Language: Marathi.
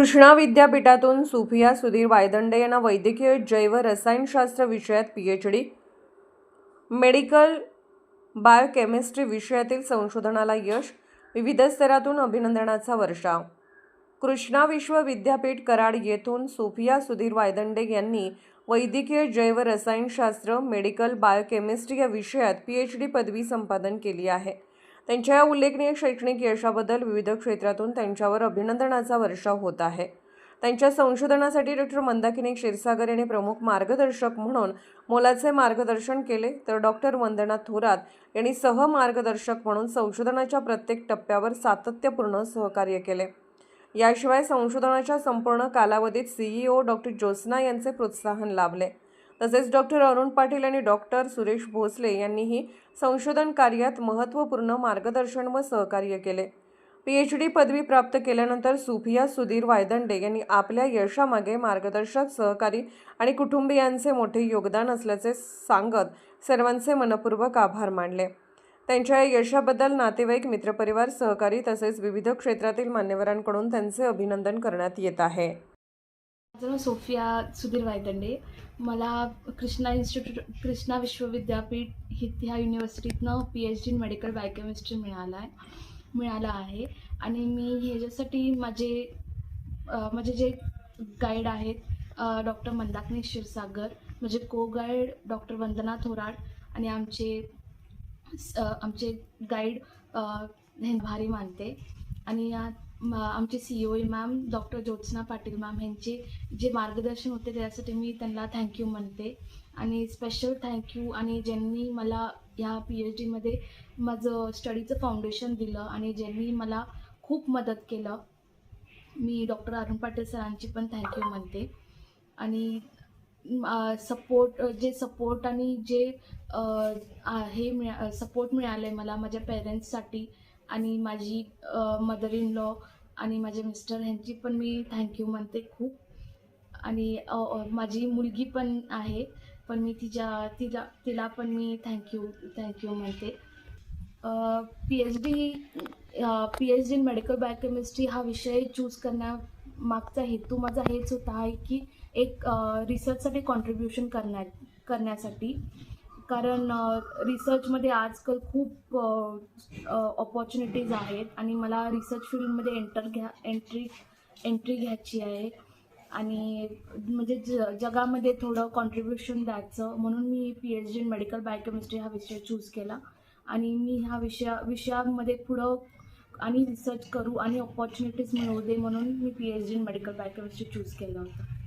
कृष्णा विद्यापीठातून सुफिया सुधीर वायदंडे यांना वैद्यकीय जैव रसायनशास्त्र विषयात PhD, मेडिकल बायोकेमिस्ट्री विषयातील संशोधनाला यश, विविध स्तरातून अभिनंदनाचा वर्षाव। कृष्णा विश्व विद्यापीठ कराड येथून सुफिया सुधीर वायदंडे यांनी वैद्यकीय जैव रसायनशास्त्र, मेडिकल बायोकेमिस्ट्री या विषयात PhD पदवी संपादन केली आहे। त्यांच्या या उल्लेखनीय शैक्षणिक यशाबद्दल विविध क्षेत्रातून त्यांच्यावर अभिनंदनाचा वर्षाव होत आहे। त्यांच्या संशोधनासाठी डॉ. मंदाकिनी क्षीरसागर यांनी प्रमुख मार्गदर्शक म्हणून मोलाचे मार्गदर्शन केले, तर डॉ. वंदना थोरात यांनी सहमार्गदर्शक म्हणून संशोधनाच्या प्रत्येक टप्प्यावर सातत्यपूर्ण सहकार्य केले। याशिवाय संशोधनाच्या संपूर्ण कालावधीत CEO डॉ. ज्योत्स्ना यांचे प्रोत्साहन लाभले। तसेच डॉ. अरुण पाटील आणि डॉ. सुरेश भोसले यांनीही संशोधन कार्यात महत्त्वपूर्ण मार्गदर्शन व सहकार्य केले। PhD पदवी प्राप्त केल्यानंतर सुफिया सुधीर वायदंडे यांनी आपल्या यशामागे मार्गदर्शक, सहकारी आणि कुटुंबियांचे मोठे योगदान असल्याचे सांगत सर्वांचे मनपूर्वक आभार मानले। त्यांच्या या यशाबद्दल नातेवाईक, मित्रपरिवार, सहकारी तसेच विविध क्षेत्रातील मान्यवरांकडून त्यांचे अभिनंदन करण्यात येत आहे। माझं नाव सुफिया सुधीर वायदंडे। मला कृष्णा विश्वविद्यापीठ ह्या युनिव्हर्सिटीतनं PhD इन मेडिकल बायोकेमिस्ट्री मिळाला आहे। आणि मी ह्याच्यासाठी माझे जे गाईड आहेत डॉ. मंदाकिनी क्षीरसागर, माझे को-गाईड डॉ. वंदना थोरात आणि आमचे गाईड भारी मानते। आणि आमचे COE मॅम डॉ. ज्योत्स्ना पाटील मॅम यांचे जे मार्गदर्शन होते त्यासाठी मी त्यांना थँक्यू म्हणते। आणि स्पेशल थँक्यू आणि ज्यांनी मला ह्या PhDमध्ये माझं स्टडीचं फाउंडेशन दिलं आणि ज्यांनी मला खूप मदत केलं, मी डॉ. अरुण पाटील सरांची पण थँक्यू म्हणते। आणि सपोर्ट आणि जे सपोर्ट मिळालं आहे मला माझ्या पेरेंट्ससाठी आणि माझी मदर इन लॉ आणि माझे मिस्टर ह्यांची पण मी थँक्यू म्हणते खूप। आणि माझी मुलगी पण आहे, पण मी तिला पण मी थँक्यू म्हणते। PhD इन मेडिकल बायोकेमिस्ट्री हा विषय चूज करण्यामागचा हेतू माझा हेच होता आहे की एक रिसर्चसाठी कॉन्ट्रीब्युशन करण्यासाठी। कारण रिसर्चमध्ये आजकाल खूप ऑपॉर्च्युनिटीज आहेत आणि मला रिसर्च फील्डमध्ये एंट्री घ्यायची आहे आणि म्हणजे जगामध्ये थोडं कॉन्ट्रीब्युशन द्यायचं, म्हणून मी PhD इन मेडिकल बायोकेमिस्ट्री हा विषय चूज केला। आणि मी ह्या विषयामध्ये पुढं आणि रिसर्च करू आणि ऑपॉर्च्युनिटीज मिळवू दे म्हणून मी PhD in medical biochemistry choose केलं होतं।